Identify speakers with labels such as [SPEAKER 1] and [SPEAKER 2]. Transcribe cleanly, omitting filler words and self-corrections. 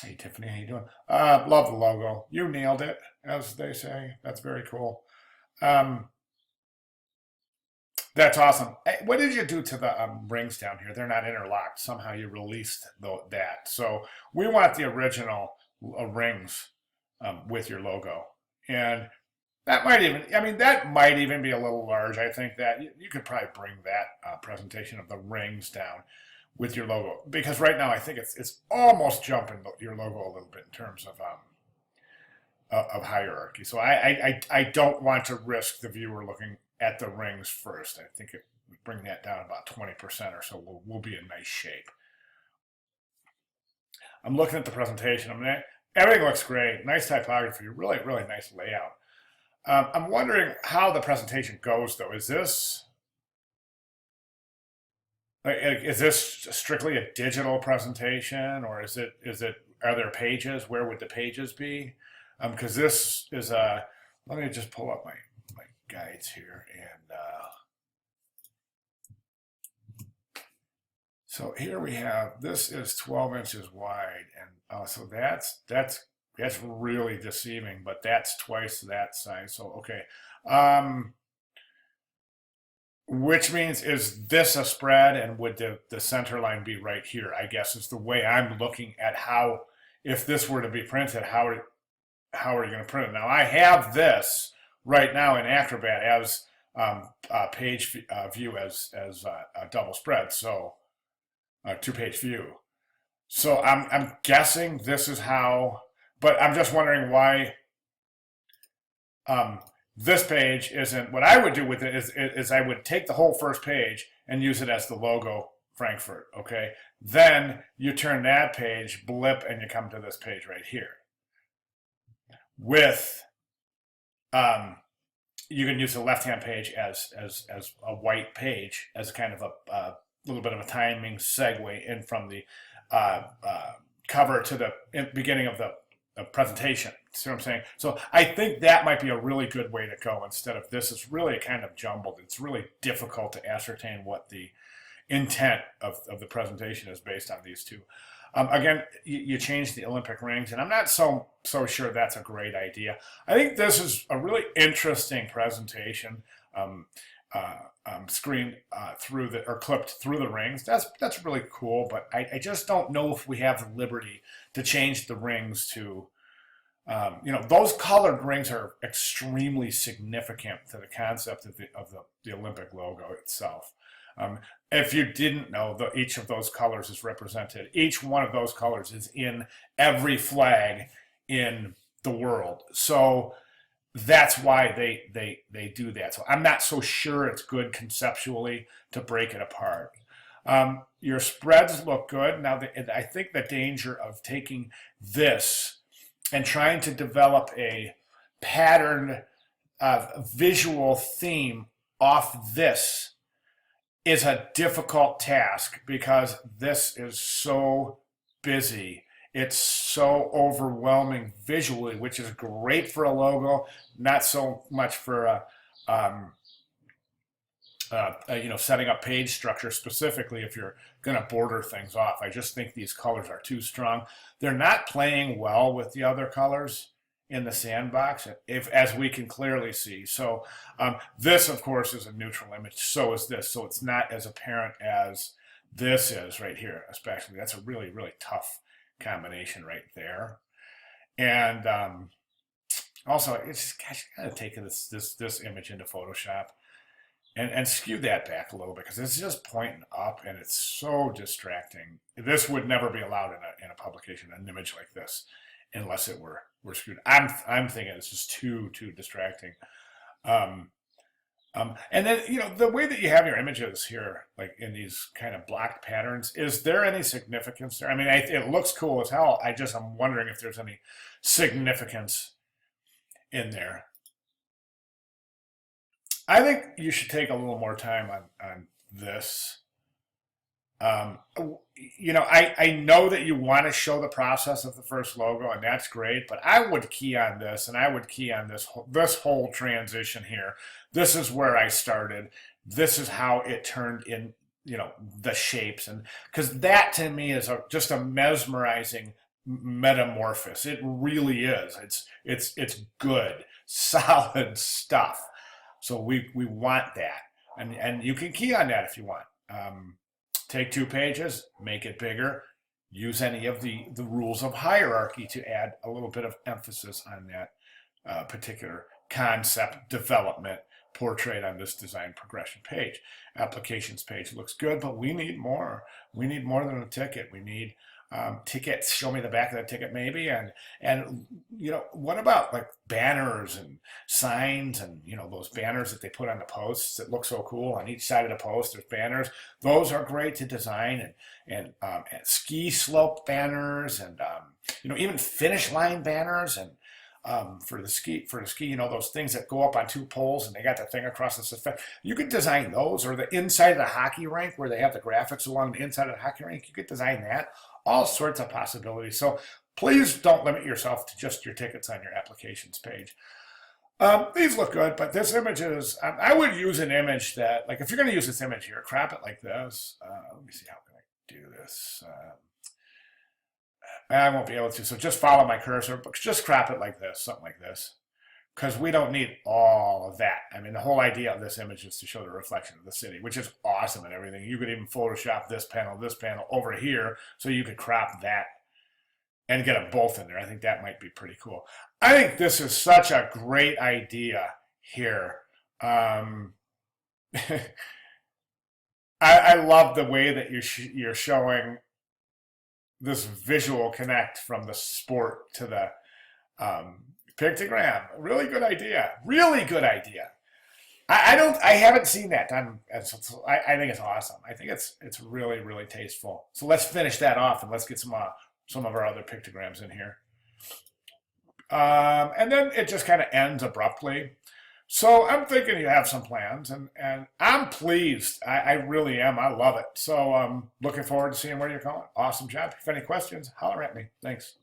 [SPEAKER 1] Hey Tiffany, how you doing? Love the logo. You nailed it, as they say. That's very cool. Um, that's awesome. Hey, what did you do to the rings down here? They're not interlocked. Somehow you released that. So we want the original rings with your logo, and that might even. I mean, that might even be a little large. I think that you could probably bring that presentation of the rings down with your logo because right now I think it's almost jumping your logo a little bit in terms of hierarchy. So I don't want to risk the viewer looking at the rings first. I think it would bring that down about 20% or so. We'll be in nice shape. I'm looking at the presentation. Everything looks great. Nice typography. Really, really nice layout. I'm wondering how the presentation goes though. Is this strictly a digital presentation, or is it are there pages? Where would the pages be? Because this is a. Let me just pull up my guides here, and so here we have this is 12 inches wide, and so that's really deceiving. But that's twice that size. So okay. Um, Which means, is this a spread and would the center line be right here? I guess is the way I'm looking at how, if this were to be printed, how are you going to print it? Now I have this right now in Acrobat as page view as a double spread, so two-page view. So I'm guessing this is how, but I'm just wondering why um, this page isn't. What I would do with it is I would take the whole first page and use it as the logo Frankfurt. Okay, then you turn that page, blip, and you come to this page right here with um, you can use the left hand page as a white page as kind of a little bit of a timing segue in from the cover to the beginning of the presentation. See what I'm saying? So I think that might be a really good way to go instead of this. Is really kind of jumbled. It's really difficult to ascertain what the intent of the presentation is based on these two. Again, you change the Olympic rings, and I'm not so sure that's a great idea. I think this is a really interesting presentation. Um, Screened through the or clipped through the rings. That's really cool, but I just don't know if we have the liberty to change the rings to those colored rings are extremely significant to the concept of the Olympic logo itself. Um, if you didn't know, each of those colors is represented. Each one of those colors is in every flag in the world. So that's why they do that. So I'm not so sure it's good conceptually to break it apart. Your spreads look good. Now, I think the danger of taking this and trying to develop a patterned visual theme off this is a difficult task because this is so busy. It's so overwhelming visually, which is great for a logo, not so much for setting up page structure specifically if you're going to border things off. I just think these colors are too strong. They're not playing well with the other colors in the sandbox, if as we can clearly see. So this, of course, is a neutral image. So is this. So it's not as apparent as this is right here, especially. That's a really, really tough combination right there. And also, it's gosh, I gotta take this image into Photoshop and skew that back a little bit because it's just pointing up and it's so distracting. This would never be allowed in a publication, an image like this, unless it were skewed. I'm thinking it's just too distracting. Um, and then the way that you have your images here, like in these kind of blocked patterns, is there any significance there? I mean, it looks cool as hell. I'm wondering if there's any significance in there. I think you should take a little more time on this. Um, I know that you want to show the process of the first logo, and that's great. But I would key on this, and I would key on this whole transition here. This is where I started. This is how it turned in, the shapes, and because that to me is just a mesmerizing metamorphosis. It really is. It's good, solid stuff. So we want that, and you can key on that if you want. Take 2 pages, make it bigger. Use any of the rules of hierarchy to add a little bit of emphasis on that particular concept development portrayed on this design progression page. Applications page looks good, but we need more. We need more than a ticket. We need tickets. Show me the back of the ticket, maybe. And what about like banners and signs and those banners that they put on the posts that look so cool on each side of the post? There's banners. Those are great to design, and ski slope banners, and even finish line banners, and for the ski, those things that go up on 2 poles and they got the thing across the suspension. You could design those, or the inside of the hockey rink where they have the graphics along the inside of the hockey rink. You could design that. All sorts of possibilities. So please don't limit yourself to just your tickets on your applications page. These look good, but this image is, I would use an image that, like if you're going to use this image here, crop it like this. Let me see, how can I do this? I won't be able to, so just follow my cursor, but just crop it like this, something like this, because we don't need all of that. I mean, the whole idea of this image is to show the reflection of the city, which is awesome and everything. You could even Photoshop this panel over here, so you could crop that and get them both in there. I think that might be pretty cool. I think this is such a great idea here. I love the way that you're showing this visual connect from the sport to the pictogram. Really good idea. Really good idea. I haven't seen that done. I think it's awesome. I think it's really, really tasteful. So let's finish that off and let's get some of our other pictograms in here. And then it just kind of ends abruptly. So I'm thinking you have some plans, and I'm pleased. I really am. I love it. So I'm looking forward to seeing where you're going. Awesome job. If you have any questions, holler at me. Thanks.